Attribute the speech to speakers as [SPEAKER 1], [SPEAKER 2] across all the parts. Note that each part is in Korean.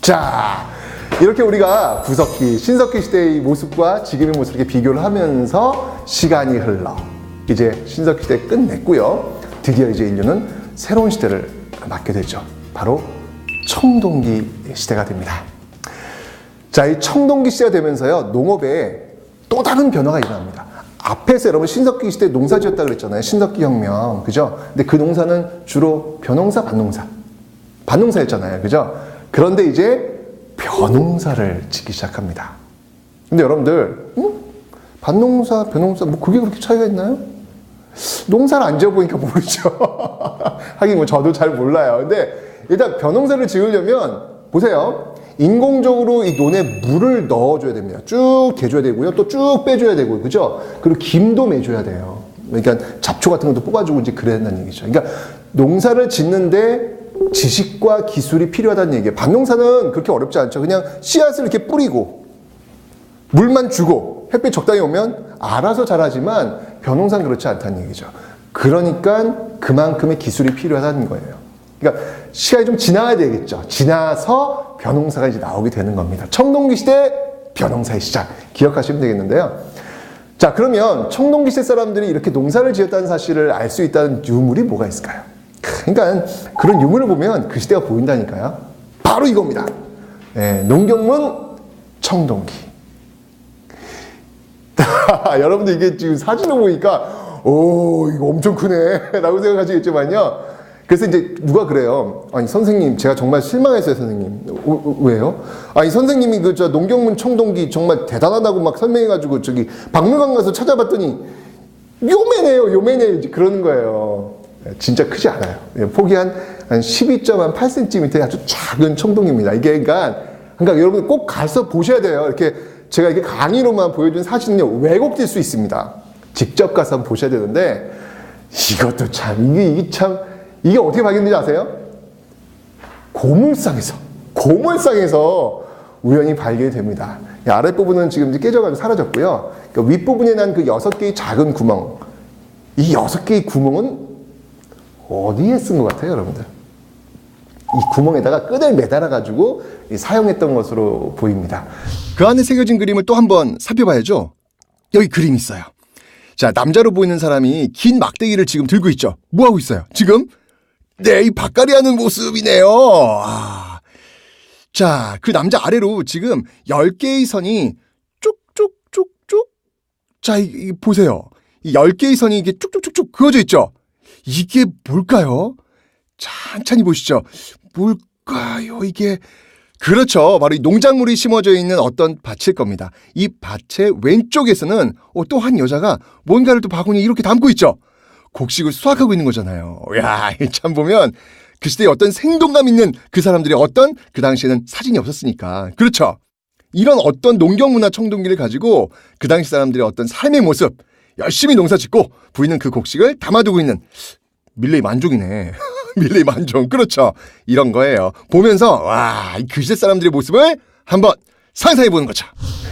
[SPEAKER 1] 자, 이렇게 우리가 구석기, 신석기 시대의 모습과 지금의 모습을 이렇게 비교를 하면서 시간이 흘러 이제 신석기 시대 끝냈고요. 드디어 이제 인류는 새로운 시대를 맞게 되죠. 바로 청동기 시대가 됩니다. 자, 이 청동기 시대가 되면서요, 농업에 또 다른 변화가 일어납니다. 앞에서 여러분 신석기 시대 농사 지었다 그랬잖아요. 신석기 혁명. 그죠? 근데 그 농사는 주로 벼농사, 밭농사였잖아요. 그죠? 그런데 이제 벼농사를 짓기 시작합니다. 근데 여러분들, 밭농사, 벼농사, 뭐 그게 그렇게 차이가 있나요? 농사를 안 지어보니까 모르죠. 하긴 뭐 저도 잘 몰라요. 근데 일단 벼농사를 지으려면 보세요. 인공적으로 이 논에 물을 넣어줘야 됩니다. 쭉 대줘야 되고요. 또 쭉 빼줘야 되고요. 그죠? 그리고 김도 매줘야 돼요. 그러니까 잡초 같은 것도 뽑아주고 이제 그래야 된다는 얘기죠. 그러니까 농사를 짓는데 지식과 기술이 필요하다는 얘기예요. 밭농사는 그렇게 어렵지 않죠. 그냥 씨앗을 이렇게 뿌리고 물만 주고 햇빛 적당히 오면 알아서 자라지만 벼농사는 그렇지 않다는 얘기죠. 그러니까 그만큼의 기술이 필요하다는 거예요. 그러니까 시간이 좀 지나야 되겠죠. 지나서 벼농사가 이제 나오게 되는 겁니다. 청동기 시대 벼농사의 시작 기억하시면 되겠는데요. 자, 그러면 청동기 시대 사람들이 이렇게 농사를 지었다는 사실을 알 수 있다는 유물이 뭐가 있을까요? 그러니까 그런 유물을 보면 그 시대가 보인다니까요. 바로 이겁니다. 네, 농경문 청동기. 여러분들 이게 지금 사진을 보니까 오, 이거 엄청 크네 라고 생각하시겠지만요. 그래서 이제 누가 그래요. 아니 선생님, 제가 정말 실망했어요, 선생님. 왜요? 아니 선생님이 그 저 농경문 청동기 정말 대단하다고 막 설명해가지고 저기 박물관 가서 찾아봤더니 요매네요 그러는 거예요. 진짜 크지 않아요. 폭이 한 12.8cm의 아주 작은 청동기입니다. 이게 그러니까 여러분 꼭 가서 보셔야 돼요. 이렇게 제가 이렇게 강의로만 보여준 사진은요, 왜곡될 수 있습니다. 직접 가서 한번 보셔야 되는데 이것도 참 이게 어떻게 발견되지 아세요? 고물상에서 우연히 발견이 됩니다. 아랫부분은 지금 이제 깨져가지고 사라졌고요. 그러니까 윗부분에 난 그 6개의 작은 구멍, 이 6개의 구멍은 어디에 쓴 것 같아요, 여러분들? 이 구멍에다가 끈을 매달아가지고 사용했던 것으로 보입니다. 그 안에 새겨진 그림을 또 한번 살펴봐야죠. 여기 그림이 있어요. 자, 남자로 보이는 사람이 긴 막대기를 지금 들고 있죠. 뭐 하고 있어요? 지금? 네, 이 밭갈이 하는 모습이네요. 자, 그 남자 아래로 지금 10개의 선이 쭉쭉쭉쭉. 자, 보세요. 이 10개의 선이 이게 쭉쭉쭉쭉 그어져 있죠. 이게 뭘까요? 천천히 보시죠. 뭘까요, 이게? 그렇죠. 바로 이 농작물이 심어져 있는 어떤 밭일 겁니다. 이 밭의 왼쪽에서는 또 한 여자가 뭔가를 또 바구니에 이렇게 담고 있죠. 곡식을 수확하고 있는 거잖아요. 야, 참 보면 그 시대에 어떤 생동감 있는 그 사람들이 어떤 그 당시에는 사진이 없었으니까. 그렇죠. 이런 어떤 농경문화 청동기를 가지고 그 당시 사람들의 어떤 삶의 모습, 열심히 농사 짓고 부리는 그 곡식을 담아두고 있는 밀레이 만종이네. 밀레이 만종. 그렇죠. 이런 거예요. 보면서 와, 그 시대 사람들의 모습을 한번 상상해 보는 거죠.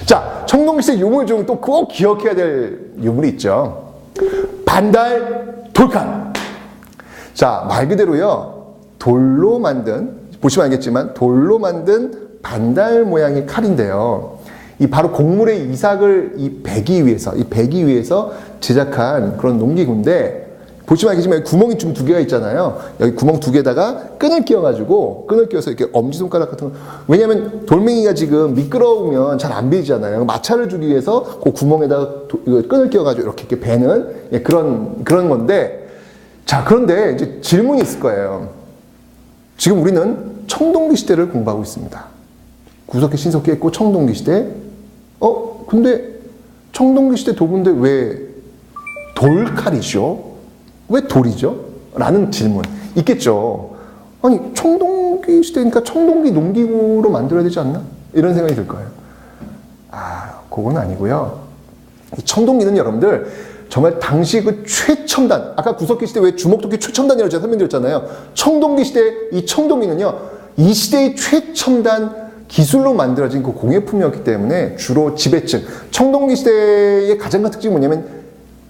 [SPEAKER 1] 자, 청동기 시대 유물 중 또 꼭 기억해야 될 유물이 있죠. 반달 돌칼. 자, 말 그대로요, 돌로 만든, 보시면 알겠지만 돌로 만든 반달 모양의 칼인데요. 이 바로 곡물의 이삭을 베기 위해서 제작한 그런 농기구인데, 보시면 알겠지만 구멍이 좀 2개가 있잖아요. 여기 구멍 2개에다가 끈을 끼워서 이렇게 엄지손가락 같은 거. 왜냐면 돌멩이가 지금 미끄러우면 잘 안 베이잖아요. 마찰을 주기 위해서 그 구멍에다가 끈을 끼워가지고 이렇게 베는 그런 건데, 자, 그런데 이제 질문이 있을 거예요. 지금 우리는 청동기 시대를 공부하고 있습니다. 구석기, 신석기 했고 청동기 시대. 근데 청동기 시대 도구인데 왜 돌칼이죠? 왜 돌이죠? 라는 질문 있겠죠. 아니, 청동기 시대니까 청동기 농기구로 만들어야 되지 않나? 이런 생각이 들 거예요. 그건 아니고요. 이 청동기는 여러분들 정말 당시 그 최첨단, 아까 구석기 시대 왜 주먹도끼 최첨단이라고 제가 설명드렸잖아요. 청동기 시대, 이 청동기는요, 이 시대의 최첨단 기술로 만들어진 그 공예품이었기 때문에 주로 지배층, 청동기 시대의 가장 큰 특징이 뭐냐면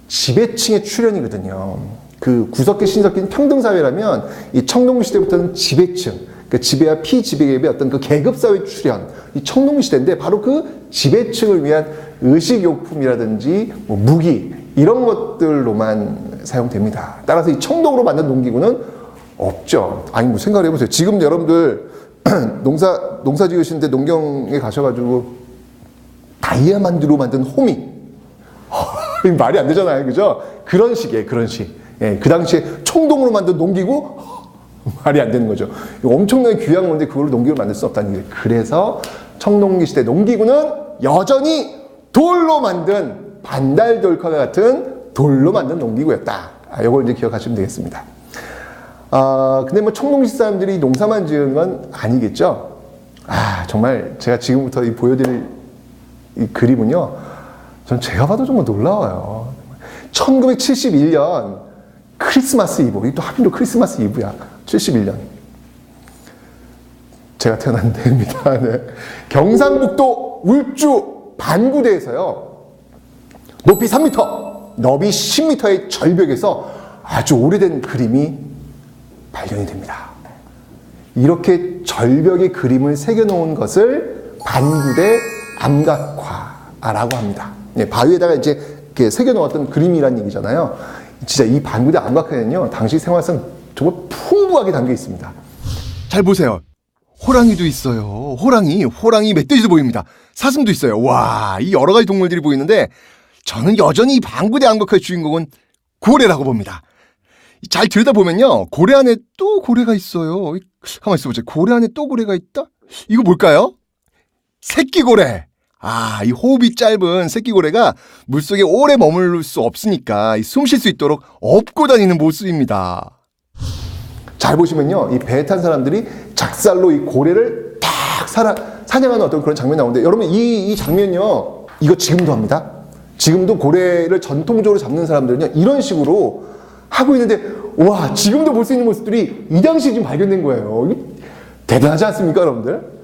[SPEAKER 1] 지배층의 출현이거든요. 그 구석기, 신석기는 평등사회라면 이 청동기 시대부터는 지배층, 그 지배와 피지배계급의 어떤 그 계급사회 출현, 이 청동시대인데 바로 그 지배층을 위한 의식용품이라든지 뭐 무기 이런 것들로만 사용됩니다. 따라서 이 청동으로 만든 농기구는 없죠. 아니 뭐 생각을 해보세요. 지금 여러분들 농사 지으시는데 농경에 가셔가지고 다이아몬드로 만든 호미 말이 안 되잖아요, 그죠? 그런 식이에요, 그런 식. 예, 그 당시에 청동으로 만든 농기구 말이 안 되는 거죠. 엄청나게 귀한 건데 그걸로 농기구를 만들 수 없다는 얘기예요. 그래서 청동기 시대 농기구는 여전히 돌로 만든 반달돌과 같은 돌로 만든 농기구였다. 이걸 이제 기억하시면 되겠습니다. 근데 뭐 청동시 사람들이 농사만 지은 건 아니겠죠? 정말 제가 지금부터 보여드릴 이 그림은요, 전 제가 봐도 정말 놀라워요. 1971년 크리스마스 이브, 또 하필 크리스마스 이브야. 71년. 제가 태어난 해입니다. 네. 경상북도 울주 반구대에서요, 높이 3m, 너비 10m의 절벽에서 아주 오래된 그림이 발견이 됩니다. 이렇게 절벽에 그림을 새겨놓은 것을 반구대 암각화라고 합니다. 네, 바위에다가 이제 이렇게 새겨놓았던 그림이란 얘기잖아요. 진짜 이 반구대 암각화에는요, 당시 생활상 정말 풍부하게 담겨 있습니다. 잘 보세요. 호랑이도 있어요. 호랑이 멧돼지도 보입니다. 사슴도 있어요. 와, 이 여러 가지 동물들이 보이는데 저는 여전히 이 반구대 암각화의 주인공은 고래라고 봅니다. 잘 들여다보면요, 고래 안에 또 고래가 있어요. 가만히 있어보세요. 고래 안에 또 고래가 있다? 이거 뭘까요? 새끼고래. 이 호흡이 짧은 새끼고래가 물속에 오래 머무를 수 없으니까 숨 쉴 수 있도록 업고 다니는 모습입니다. 잘 보시면요, 이 배에 탄 사람들이 작살로 이 고래를 딱 사냥하는 어떤 그런 장면이 나오는데, 여러분 이 장면요, 이거 지금도 합니다. 지금도 고래를 전통적으로 잡는 사람들은요, 이런 식으로 하고 있는데, 와, 지금도 볼 수 있는 모습들이 이 당시에 지금 발견된 거예요. 대단하지 않습니까, 여러분들?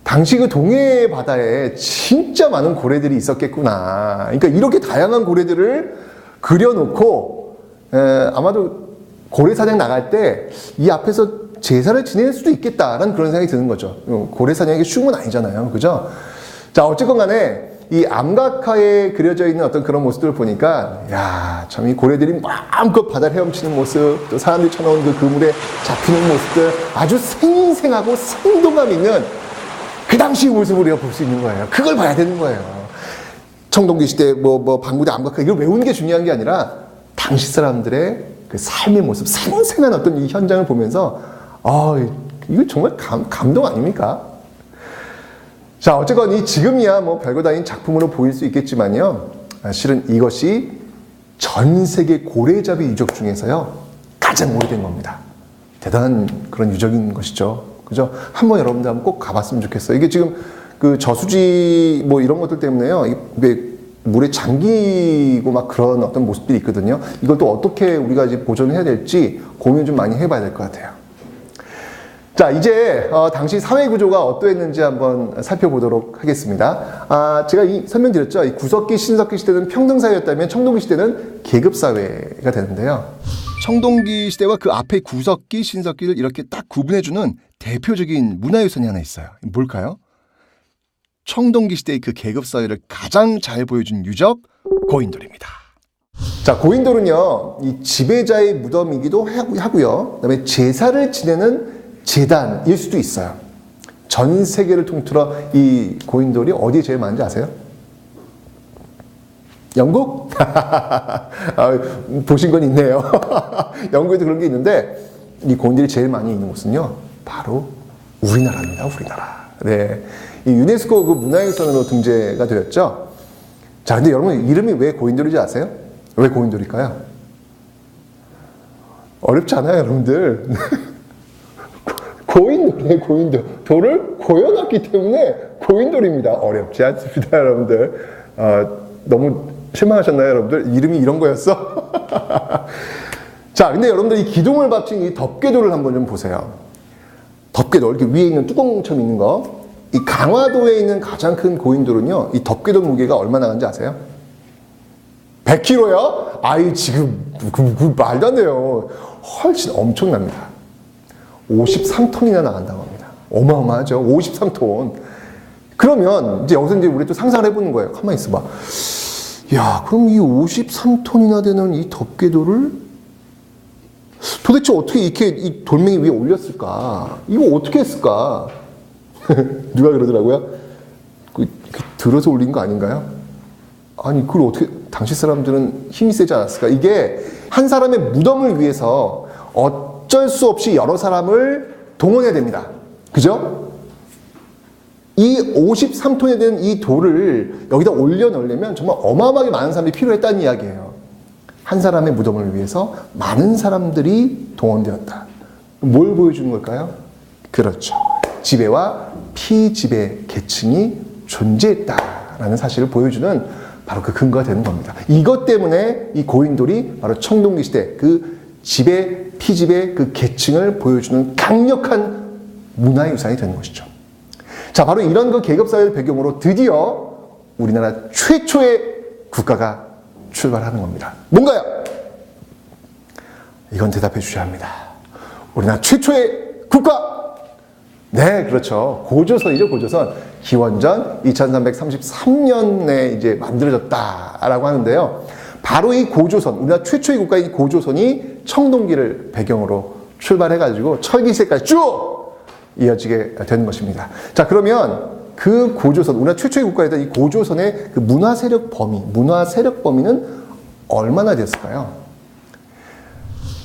[SPEAKER 1] 당시 그 동해 바다에 진짜 많은 고래들이 있었겠구나. 그러니까 이렇게 다양한 고래들을 그려놓고, 아마도 고래 사냥 나갈 때 이 앞에서 제사를 지낼 수도 있겠다라는 그런 생각이 드는 거죠. 고래 사냥이 쉬운 건 아니잖아요. 그죠? 자, 어쨌건 간에 이 암각화에 그려져 있는 어떤 그런 모습들을 보니까, 야, 참 이 고래들이 마음껏 바다를 헤엄치는 모습, 또 사람들이 쳐놓은 그 그물에 잡히는 모습들, 아주 생생하고 생동감 있는 그 당시 모습을 우리가 볼 수 있는 거예요. 그걸 봐야 되는 거예요. 청동기 시대 반구대 암각화 이걸 외우는 게 중요한 게 아니라 당시 사람들의 그 삶의 모습, 생생한 어떤 이 현장을 보면서 이거 정말 감동 아닙니까? 자, 어쨌건 이 지금이야 뭐 별거 다닌 작품으로 보일 수 있겠지만요, 실은 이것이 전 세계 고래잡이 유적 중에서요 가장 오래된 겁니다. 대단한 그런 유적인 것이죠. 그죠? 한번 여러분들 한번 꼭 가봤으면 좋겠어요. 이게 지금 그 저수지 뭐 이런 것들 때문에요, 이게 물에 잠기고 막 그런 어떤 모습들이 있거든요. 이걸 또 어떻게 우리가 이제 보존해야 될지 고민 좀 많이 해봐야 될 것 같아요. 자, 이제 당시 사회 구조가 어떠했는지 한번 살펴보도록 하겠습니다. 제가 설명드렸죠. 이 구석기, 신석기 시대는 평등사회였다면 청동기 시대는 계급사회가 되는데요. 청동기 시대와 그 앞에 구석기, 신석기를 이렇게 딱 구분해주는 대표적인 문화유산이 하나 있어요. 뭘까요? 청동기 시대의 그 계급사회를 가장 잘 보여준 유적, 고인돌입니다. 자, 고인돌은요, 이 지배자의 무덤이기도 하고요, 그 다음에 제사를 지내는 제단일 수도 있어요. 전 세계를 통틀어 이 고인돌이 어디에 제일 많은지 아세요? 영국? 보신 건 있네요. 영국에도 그런 게 있는데, 이 고인돌이 제일 많이 있는 곳은요, 바로 우리나라입니다. 우리나라. 네. 이 유네스코 그 문화유산으로 등재가 되었죠. 자, 근데 여러분 이름이 왜 고인돌인지 아세요? 왜 고인돌일까요? 어렵지 않아요, 여러분들. 고인돌이에요, 고인돌. 돌을 고여놨기 때문에 고인돌입니다. 어렵지 않습니다, 여러분들. 너무 실망하셨나요, 여러분들? 이름이 이런 거였어? 자, 근데 여러분들 이 기둥을 받친 이 덮개돌을 한번 좀 보세요. 덮개돌, 이렇게 위에 있는 뚜껑처럼 있는 거. 이 강화도에 있는 가장 큰 고인돌은요, 이 덮개돌 무게가 얼마나 나가는지 아세요? 100kg요? 지금 말도 안 돼요. 훨씬 엄청납니다. 53톤이나 나간다고 합니다. 어마어마하죠. 53톤. 그러면 이제 여기서 이제 우리 또 상상을 해보는 거예요. 가만히 있어봐. 야, 그럼 이 53톤이나 되는 이 덮개돌을 도대체 어떻게 이렇게 이 돌멩이 위에 올렸을까? 이거 어떻게 했을까? 누가 그러더라고요? 들어서 올린 거 아닌가요? 아니, 그걸 어떻게, 당시 사람들은 힘이 세지 않았을까? 이게 한 사람의 무덤을 위해서 어쩔 수 없이 여러 사람을 동원해야 됩니다. 그죠? 이 53톤에 되는 이 돌을 여기다 올려놓으려면 정말 어마어마하게 많은 사람들이 필요했다는 이야기예요. 한 사람의 무덤을 위해서 많은 사람들이 동원되었다. 뭘 보여주는 걸까요? 그렇죠. 지배와 피지배 계층이 존재했다라는 사실을 보여주는 바로 그 근거가 되는 겁니다. 이것 때문에 이 고인돌이 바로 청동기 시대 그 지배, 피지배 그 계층을 보여주는 강력한 문화유산이 되는 것이죠. 자, 바로 이런 그 계급사회를 배경으로 드디어 우리나라 최초의 국가가 출발하는 겁니다. 뭔가요? 이건 대답해 주셔야 합니다. 우리나라 최초의 국가! 네, 그렇죠. 고조선이죠, 고조선. 기원전 2333년에 이제 만들어졌다라고 하는데요. 바로 이 고조선, 우리나라 최초의 국가인 고조선이 청동기를 배경으로 출발해가지고 철기시대까지 쭉 이어지게 되는 것입니다. 자, 그러면 그 고조선, 우리나라 최초의 국가였던 이 고조선의 그 문화 세력 범위는 얼마나 됐을까요?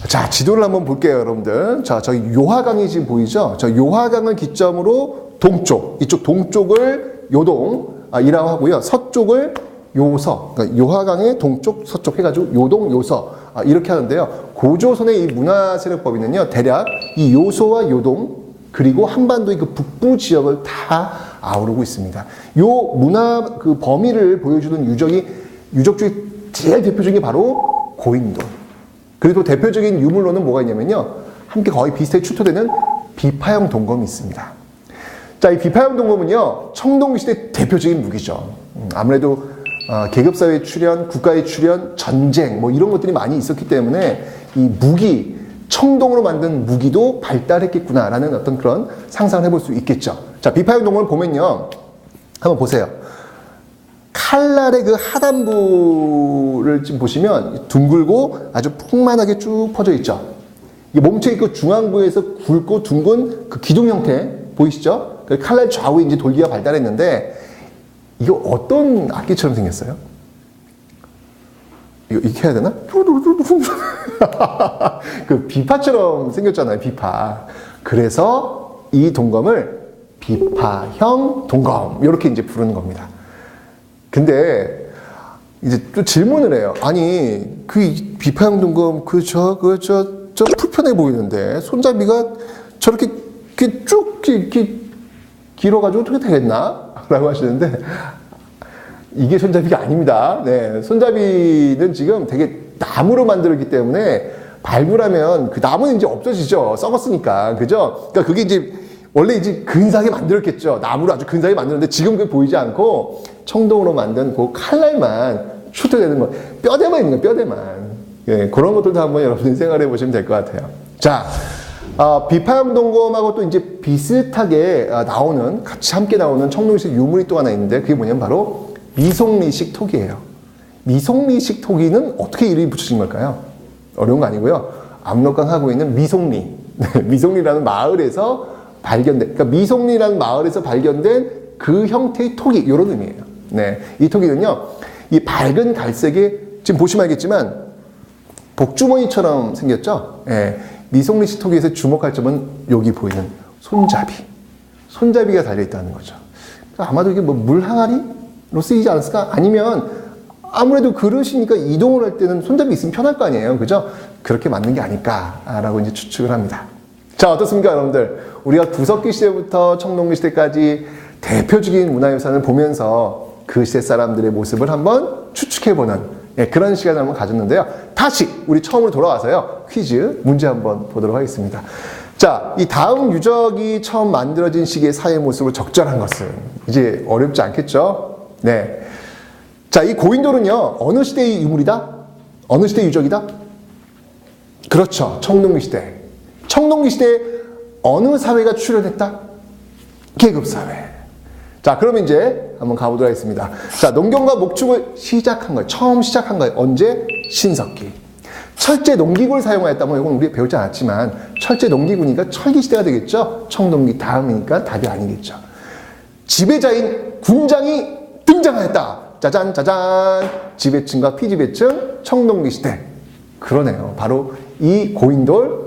[SPEAKER 1] 자, 지도를 한번 볼게요, 여러분들. 자, 저기 요하강이 지금 보이죠? 저 요하강을 기점으로 동쪽, 이쪽 동쪽을 요동이라고 하고요. 서쪽을 요서, 그러니까 요하강의 동쪽, 서쪽 해가지고 요동, 요서 이렇게 하는데요. 고조선의 이 문화 세력 범위는요, 대략 이 요소와 요동 그리고 한반도의 그 북부 지역을 다 아우르고 있습니다. 요 문화 그 범위를 보여주는 유적 중에 제일 대표적인 게 바로 고인돌. 그리고 대표적인 유물로는 뭐가 있냐면요. 함께 거의 비슷하게 출토되는 비파형 동검이 있습니다. 자, 이 비파형 동검은요, 청동기 시대 대표적인 무기죠. 아무래도 계급사회 출현, 국가의 출현, 전쟁, 뭐 이런 것들이 많이 있었기 때문에 이 무기, 청동으로 만든 무기도 발달했겠구나라는 어떤 그런 상상을 해볼 수 있겠죠. 자, 비파형 동검을 보면요. 한번 보세요. 칼날의 그 하단부를 지금 보시면 둥글고 아주 풍만하게 쭉 퍼져 있죠. 이게 몸체의 그 중앙부에서 굵고 둥근 그 기둥 형태 보이시죠? 그 칼날 좌우에 이제 돌기가 발달했는데 이거 어떤 악기처럼 생겼어요? 이거 이렇게 해야 되나? 그 비파처럼 생겼잖아요, 비파. 그래서 이 동검을 비파형 동검 이렇게 이제 부르는 겁니다. 근데 이제 또 질문을 해요. 아니 그 비파형 동검 저 불편해 보이는데 손잡이가 저렇게 쭉 이렇게 길어가지고 어떻게 되겠나? 라고 하시는데 이게 손잡이가 아닙니다. 네, 손잡이는 지금 되게 나무로 만들었기 때문에 발굴하면 그 나무는 이제 없어지죠. 썩었으니까. 그죠? 그러니까 그게 이제 원래 이제 근사하게 만들었겠죠. 나무로 아주 근사하게 만들었는데 지금 그게 보이지 않고 청동으로 만든 그 칼날만 출토되는 거. 뼈대만 있는 거예요, 뼈대만. 예, 그런 것들도 한번 여러분들 생각해 보시면 될 것 같아요. 자, 비파형 동검하고 또 이제 비슷하게 나오는, 같이 함께 나오는 청동식 유물이 또 하나 있는데 그게 뭐냐면 바로 미송리식 토기예요. 미송리식 토기는 어떻게 이름이 붙여진 걸까요? 어려운 거 아니고요. 압록강하고 있는 미송리, 미송리라는 마을에서 발견된, 그러니까 미송리라는 마을에서 발견된 그 형태의 토기, 이런 의미예요. 네, 이 토기는요, 이 밝은 갈색에 지금 보시면 알겠지만 복주머니처럼 생겼죠. 네, 미송리식 토기에서 주목할 점은 여기 보이는 손잡이가 달려 있다는 거죠. 그러니까 아마도 이게 뭐 물항아리로 쓰이지 않았을까? 아니면 아무래도 그릇이니까 이동을 할 때는 손잡이 있으면 편할 거 아니에요. 그죠? 그렇게 맞는 게 아닐까라고 이제 추측을 합니다. 자, 어떻습니까, 여러분들? 우리가 구석기 시대부터 청동기 시대까지 대표적인 문화유산을 보면서 그 시대 사람들의 모습을 한번 추측해보는 그런 시간을 한번 가졌는데요. 다시 우리 처음으로 돌아와서요. 퀴즈 문제 한번 보도록 하겠습니다. 자, 이 다음 유적이 처음 만들어진 시기의 사회 모습을 적절한 것은 이제 어렵지 않겠죠? 네. 자, 이 고인돌은요, 어느 시대의 유물이다? 어느 시대의 유적이다? 그렇죠. 청동기 시대. 청동기 시대에 어느 사회가 출현했다? 계급사회. 자, 그럼 이제 한번 가보도록 하겠습니다. 자, 농경과 목축을 시작한 거예요. 처음 시작한 거예요. 언제? 신석기. 철제 농기구를 사용하였다면 이건 우리 배우지 않았지만 철제 농기구니까 철기 시대가 되겠죠. 청동기 다음이니까 답이 아니겠죠. 지배자인 군장이 등장하였다. 짜잔 짜잔. 지배층과 피지배층 청동기 시대. 그러네요. 바로 이 고인돌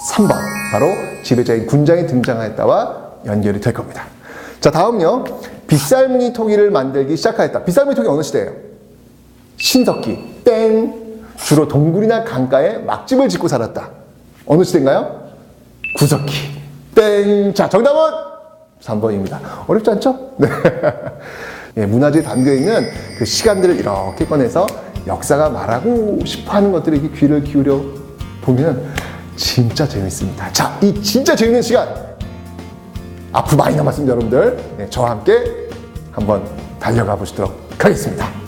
[SPEAKER 1] 3번 바로 지배자인 군장이 등장하였다와 연결이 될 겁니다. 자, 다음요. 빗살무늬 토기를 만들기 시작하였다. 빗살무늬 토기 어느 시대예요? 신석기. 땡. 주로 동굴이나 강가에 막집을 짓고 살았다. 어느 시대인가요? 구석기. 땡. 자, 정답은 3번입니다. 어렵지 않죠? 네. 예, 문화재에 담겨있는 그 시간들을 이렇게 꺼내서 역사가 말하고 싶어 하는 것들에 귀를 기울여 보면 진짜 재밌습니다. 자, 이 진짜 재밌는 시간 앞으로 많이 남았습니다, 여러분들. 네, 저와 함께 한번 달려가 보시도록 하겠습니다.